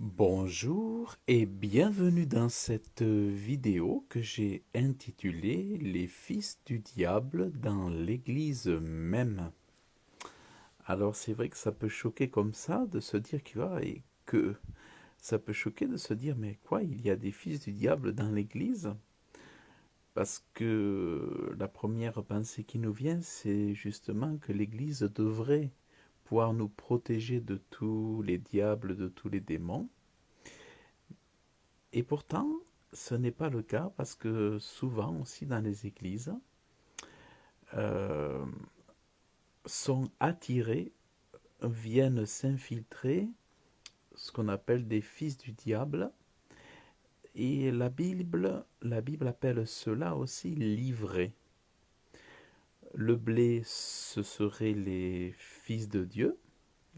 Bonjour et bienvenue dans cette vidéo que j'ai intitulée Les fils du diable dans l'église même. Alors c'est vrai que ça peut choquer comme ça de se dire et que ça peut choquer de se dire mais quoi, il y a des fils du diable dans l'église? Parce que la première pensée qui nous vient, c'est justement que l'église devrait pouvoir nous protéger de tous les diables, de tous les démons. Et pourtant, ce n'est pas le cas parce que souvent aussi dans les églises, euh, sont attirés, viennent s'infiltrer ce qu'on appelle des fils du diable. Et la Bible appelle cela aussi livrés. Le blé, ce seraient les fils de Dieu,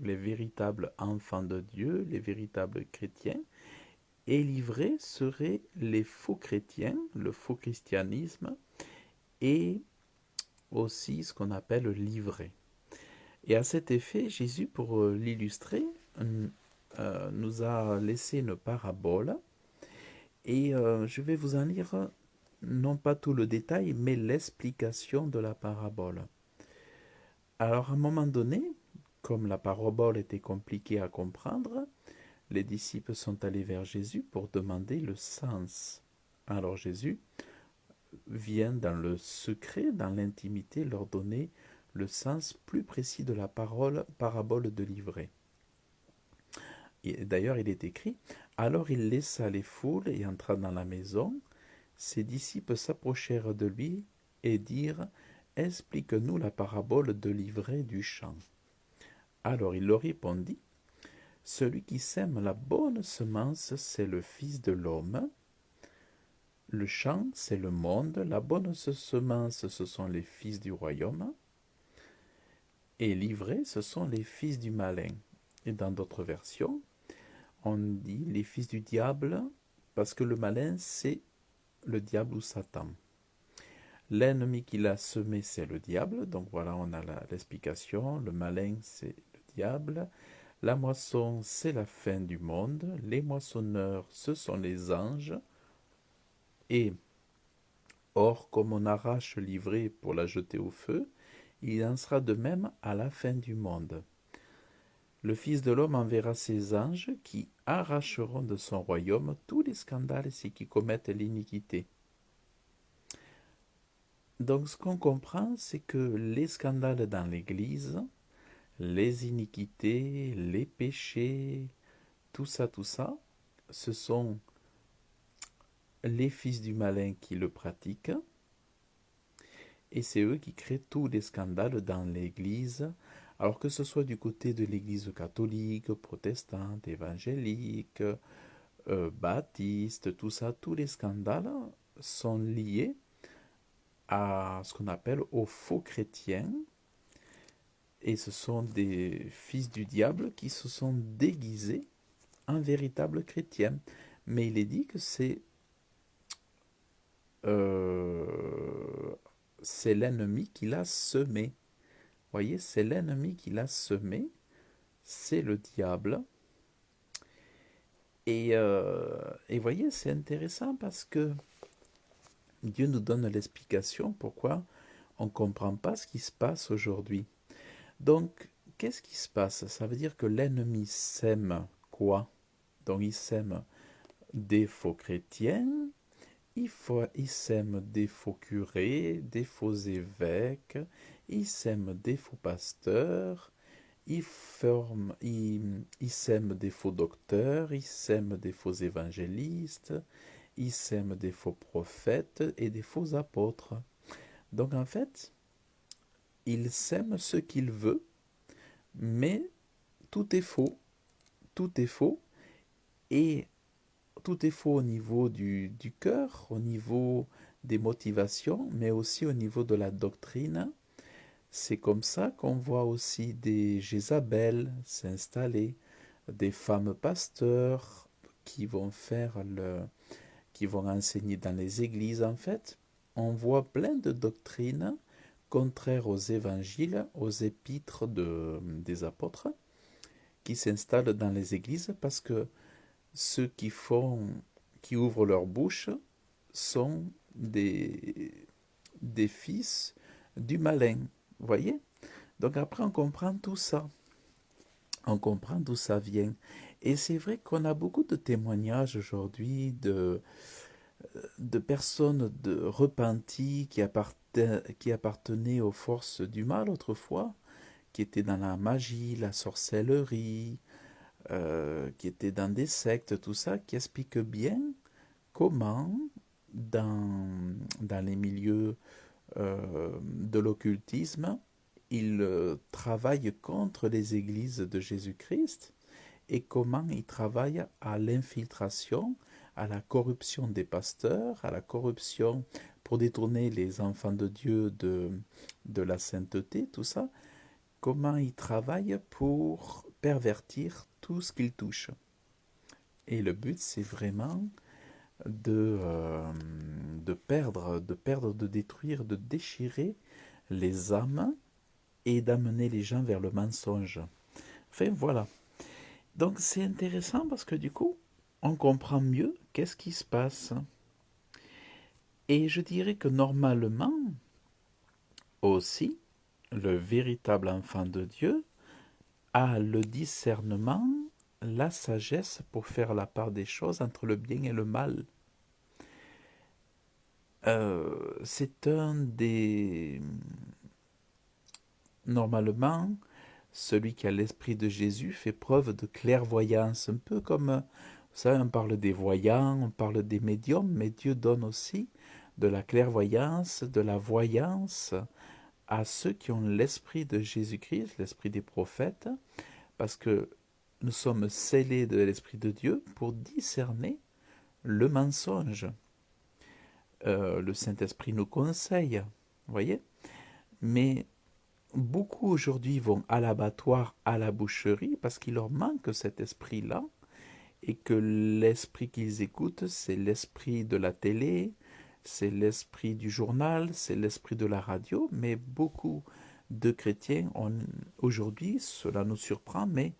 les véritables enfants de Dieu, les véritables chrétiens. Et livrés seraient les faux chrétiens, le faux christianisme, et aussi ce qu'on appelle livret. Et à cet effet, Jésus, pour l'illustrer, nous a laissé une parabole. Et je vais vous en lire non pas tout le détail, mais l'explication de la parabole. Alors à un moment donné, comme la parabole était compliquée à comprendre, les disciples sont allés vers Jésus pour demander le sens. Alors Jésus vient dans le secret, dans l'intimité, leur donner le sens plus précis de la parabole de l'ivraie. D'ailleurs, il est écrit, alors il laissa les foules et entra dans la maison. Ses disciples s'approchèrent de lui et dirent, explique-nous la parabole de l'ivraie du champ. Alors il leur répondit, celui qui sème la bonne semence, c'est le Fils de l'homme. Le champ, c'est le monde. La bonne semence, ce sont les fils du royaume. Et l'ivraie, ce sont les fils du malin. Et dans d'autres versions, on dit les fils du diable, parce que le malin, c'est le diable ou Satan. L'ennemi qui l'a semé, c'est le diable. Donc voilà, on a l'explication. Le malin, c'est le diable. La moisson, c'est la fin du monde. Les moissonneurs, ce sont les anges. Et or, comme on arrache l'ivraie pour la jeter au feu, il en sera de même à la fin du monde. Le Fils de l'homme enverra ses anges qui arracheront de son royaume tous les scandales et ceux qui commettent l'iniquité. Donc ce qu'on comprend, c'est que les scandales dans l'Église, les iniquités, les péchés, tout ça, ce sont les fils du malin qui le pratiquent, et c'est eux qui créent tous les scandales dans l'Église, alors que ce soit du côté de l'Église catholique, protestante, évangélique, baptiste, tout ça, tous les scandales sont liés à ce qu'on appelle aux faux chrétiens, et ce sont des fils du diable qui se sont déguisés en véritables chrétiens. Mais il est dit que euh, c'est l'ennemi qui l'a semé. Vous voyez, c'est l'ennemi qui l'a semé, c'est le diable. Et voyez, c'est intéressant parce que Dieu nous donne l'explication pourquoi on ne comprend pas ce qui se passe aujourd'hui. Donc, qu'est-ce qui se passe? Ça veut dire que l'ennemi sème quoi? Donc, il sème des faux chrétiens, il sème des faux curés, des faux évêques, il sème des faux pasteurs, il sème des faux docteurs, il sème des faux évangélistes, il sème des faux prophètes et des faux apôtres. Donc en fait, il sème ce qu'il veut, mais tout est faux. Tout est faux. Et tout est faux au niveau du cœur, au niveau des motivations, mais aussi au niveau de la doctrine. C'est comme ça qu'on voit aussi des Jézabel s'installer, des femmes pasteurs qui vont enseigner dans les églises. En fait, on voit plein de doctrines contraires aux évangiles, aux épîtres des apôtres, qui s'installent dans les églises parce que ceux qui ouvrent leur bouche sont des fils du malin. Vous voyez? Donc après, on comprend tout ça. On comprend d'où ça vient. Et c'est vrai qu'on a beaucoup de témoignages aujourd'hui de personnes repenties qui appartenaient aux forces du mal autrefois, qui étaient dans la magie, la sorcellerie, qui étaient dans des sectes, tout ça, qui expliquent bien comment, dans les milieux de l'occultisme, ils travaillent contre les églises de Jésus-Christ et comment ils travaillent à l'infiltration, à la corruption des pasteurs, à la corruption pour détourner les enfants de Dieu de la sainteté, tout ça, comment ils travaillent pour pervertir tout ce qu'ils touchent. Et le but, c'est vraiment de perdre, de détruire, de déchirer les âmes et d'amener les gens vers le mensonge. Enfin, voilà. Donc, c'est intéressant parce que du coup, on comprend mieux qu'est-ce qui se passe. Et je dirais que normalement, aussi, le véritable enfant de Dieu a le discernement, la sagesse pour faire la part des choses entre le bien et le mal. C'est un des... Normalement, celui qui a l'esprit de Jésus fait preuve de clairvoyance, un peu comme, vous savez, on parle des voyants, on parle des médiums, mais Dieu donne aussi de la clairvoyance, de la voyance à ceux qui ont l'esprit de Jésus-Christ, l'esprit des prophètes, parce que nous sommes scellés de l'esprit de Dieu pour discerner le mensonge. Le Saint-Esprit nous conseille, vous voyez, mais beaucoup aujourd'hui vont à l'abattoir, à la boucherie, parce qu'il leur manque cet esprit-là, et que l'esprit qu'ils écoutent, c'est l'esprit de la télé, c'est l'esprit du journal, c'est l'esprit de la radio, mais beaucoup de chrétiens aujourd'hui, cela nous surprend, mais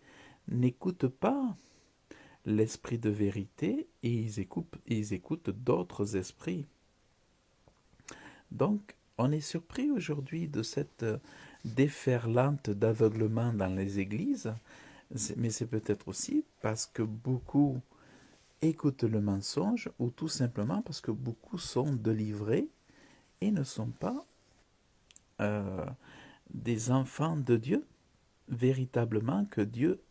n'écoutent pas l'esprit de vérité et ils écoutent d'autres esprits. Donc, on est surpris aujourd'hui de cette déferlante d'aveuglement dans les églises, mais c'est peut-être aussi parce que beaucoup écoutent le mensonge ou tout simplement parce que beaucoup sont délivrés et ne sont pas euh, des enfants de Dieu, véritablement que Dieu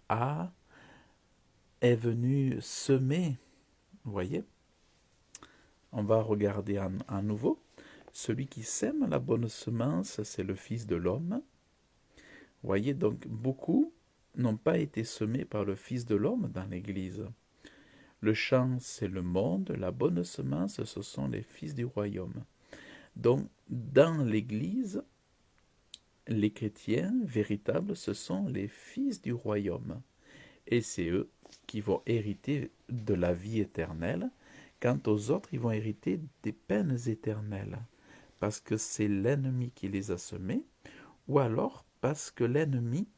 est venu semer. Vous voyez, on va regarder à nouveau. Celui qui sème la bonne semence, c'est le Fils de l'homme. Vous voyez, donc beaucoup n'ont pas été semés par le Fils de l'homme dans l'Église. Le champ, c'est le monde, la bonne semence, ce sont les fils du royaume. Donc, dans l'Église, les chrétiens véritables, ce sont les fils du royaume. Et c'est eux qui vont hériter de la vie éternelle. Quant aux autres, ils vont hériter des peines éternelles. Parce que c'est l'ennemi qui les a semés, ou alors parce que l'ennemi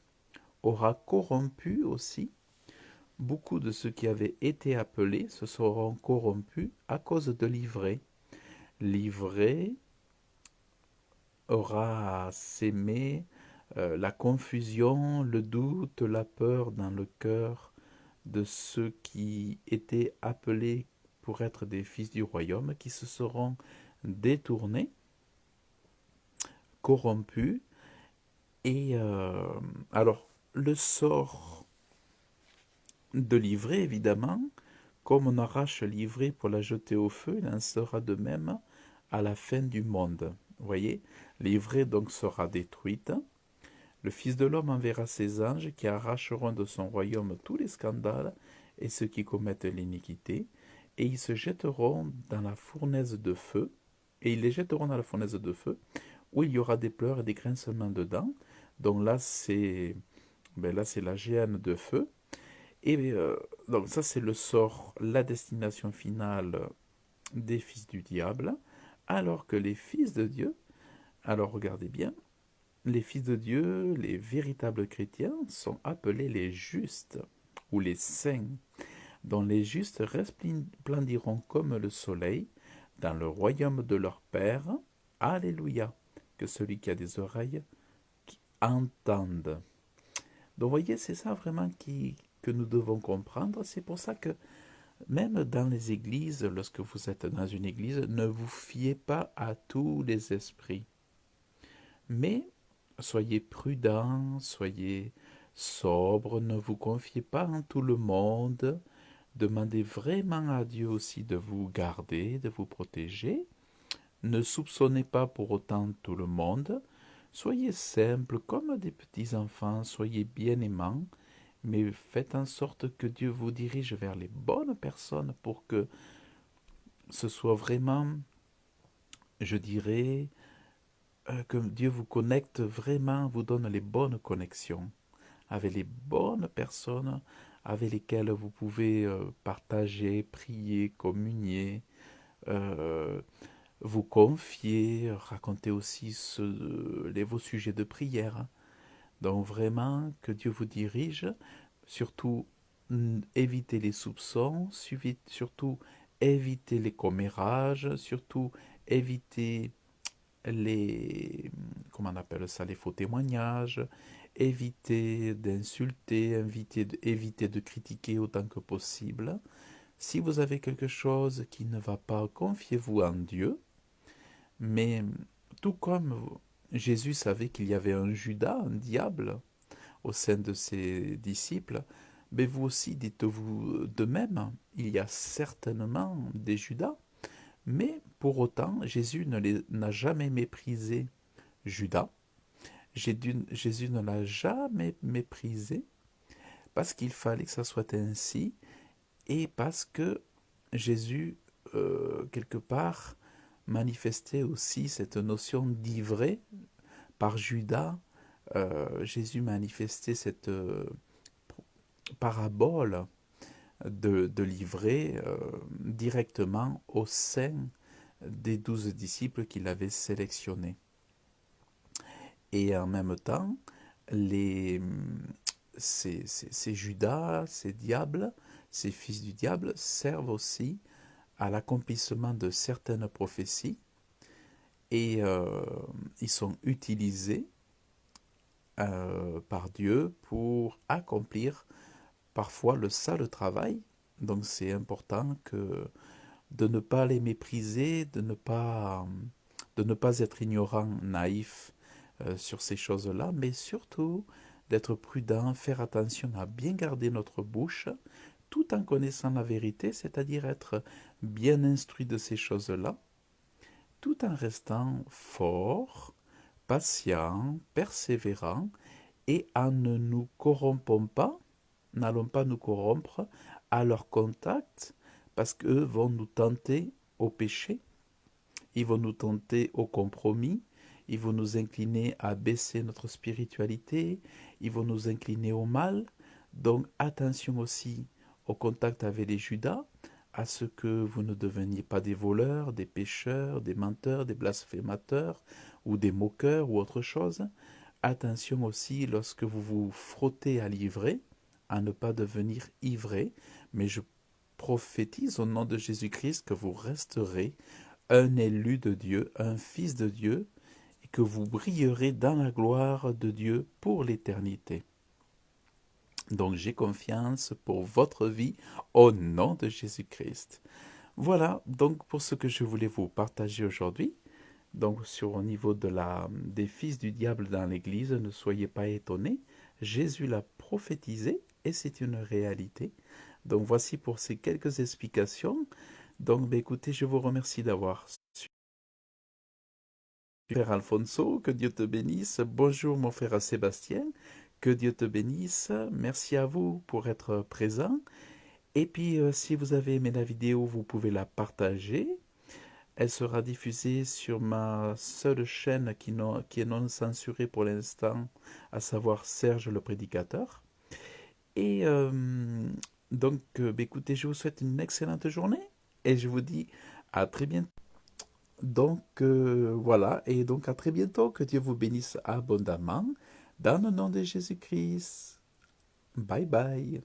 aura corrompu aussi beaucoup de ceux qui avaient été appelés se seront corrompus à cause de l'ivraie. L'ivraie aura sémé la confusion, le doute, la peur dans le cœur de ceux qui étaient appelés pour être des fils du royaume, qui se seront détournés, corrompus. Et alors, le sort de l'ivraie, évidemment, comme on arrache l'ivraie pour la jeter au feu, il en sera de même à la fin du monde. Vous voyez, l'ivraie donc sera détruite. Le Fils de l'homme enverra ses anges qui arracheront de son royaume tous les scandales et ceux qui commettent l'iniquité, et ils se jetteront dans la fournaise de feu, et ils les jetteront dans la fournaise de feu, où il y aura des pleurs et des grincements dedans. Donc là, c'est la géhenne de feu. Et donc ça, c'est le sort, la destination finale des fils du diable, alors que les fils de Dieu, alors regardez bien, les fils de Dieu, les véritables chrétiens, sont appelés les justes ou les saints. dont les justes resplendiront comme le soleil dans le royaume de leur Père. Alléluia. Que celui qui a des oreilles qui entende. Donc, vous voyez, c'est ça vraiment que nous devons comprendre. C'est pour ça que même dans les églises, lorsque vous êtes dans une église, ne vous fiez pas à tous les esprits. Mais soyez prudents, soyez sobres, ne vous confiez pas en tout le monde. Demandez vraiment à Dieu aussi de vous garder, de vous protéger. Ne soupçonnez pas pour autant tout le monde. Soyez simples comme des petits enfants, soyez bien aimants, mais faites en sorte que Dieu vous dirige vers les bonnes personnes pour que ce soit vraiment, je dirais, que Dieu vous connecte vraiment, vous donne les bonnes connexions avec les bonnes personnes avec lesquelles vous pouvez partager, prier, communier, euh, vous confier, raconter aussi vos sujets de prière. Donc vraiment, que Dieu vous dirige, surtout évitez les soupçons, surtout évitez les commérages, surtout évitez les, comment on appelle ça, les faux témoignages, évitez d'insulter, évitez de critiquer autant que possible. Si vous avez quelque chose qui ne va pas, confiez-vous en Dieu, mais tout comme Jésus savait qu'il y avait un Judas, un diable, au sein de ses disciples, mais vous aussi dites-vous de même, il y a certainement des Judas, mais pour autant, Jésus n'a jamais méprisé Judas. Jésus ne l'a jamais méprisé parce qu'il fallait que ça soit ainsi et parce que Jésus, quelque part, manifestait aussi cette notion d'ivré. Par Judas, Jésus manifestait cette parabole de livrer directement au sein des 12 disciples qu'il avait sélectionnés. Et en même temps, ces Judas, ces diables, ces fils du diable servent aussi à l'accomplissement de certaines prophéties et ils sont utilisés par Dieu pour accomplir parfois le sale travail. Donc c'est important de ne pas les mépriser, de ne pas être ignorant, naïf sur ces choses-là, mais surtout d'être prudent, faire attention à bien garder notre bouche, tout en connaissant la vérité, c'est-à-dire être bien instruit de ces choses-là, tout en restant fort, patient, persévérant, et en ne nous corrompant pas, n'allons pas nous corrompre à leur contact, parce qu'eux vont nous tenter au péché, ils vont nous tenter au compromis, ils vont nous incliner à baisser notre spiritualité, ils vont nous incliner au mal. Donc attention aussi au contact avec les Judas, à ce que vous ne deveniez pas des voleurs, des pécheurs, des menteurs, des blasphémateurs ou des moqueurs ou autre chose. Attention aussi lorsque vous vous frottez à l'ivraie, à ne pas devenir ivré, mais je prophétise au nom de Jésus-Christ que vous resterez un élu de Dieu, un fils de Dieu, et que vous brillerez dans la gloire de Dieu pour l'éternité. Donc j'ai confiance pour votre vie au nom de Jésus-Christ. Voilà donc pour ce que je voulais vous partager aujourd'hui. Donc au niveau des fils du diable dans l'Église, ne soyez pas étonnés. Jésus l'a prophétisé et c'est une réalité. Donc voici pour ces quelques explications. Donc écoutez, je vous remercie d'avoir suivi. Frère Alfonso, que Dieu te bénisse. Bonjour mon frère Sébastien, que Dieu te bénisse. Merci à vous pour être présent. Et puis si vous avez aimé la vidéo, vous pouvez la partager. Elle sera diffusée sur ma seule chaîne qui est non censurée pour l'instant, à savoir Serge le Prédicateur. Et donc, écoutez, je vous souhaite une excellente journée et je vous dis à très bientôt. Donc, voilà, et donc à très bientôt. Que Dieu vous bénisse abondamment dans le nom de Jésus-Christ. Bye bye.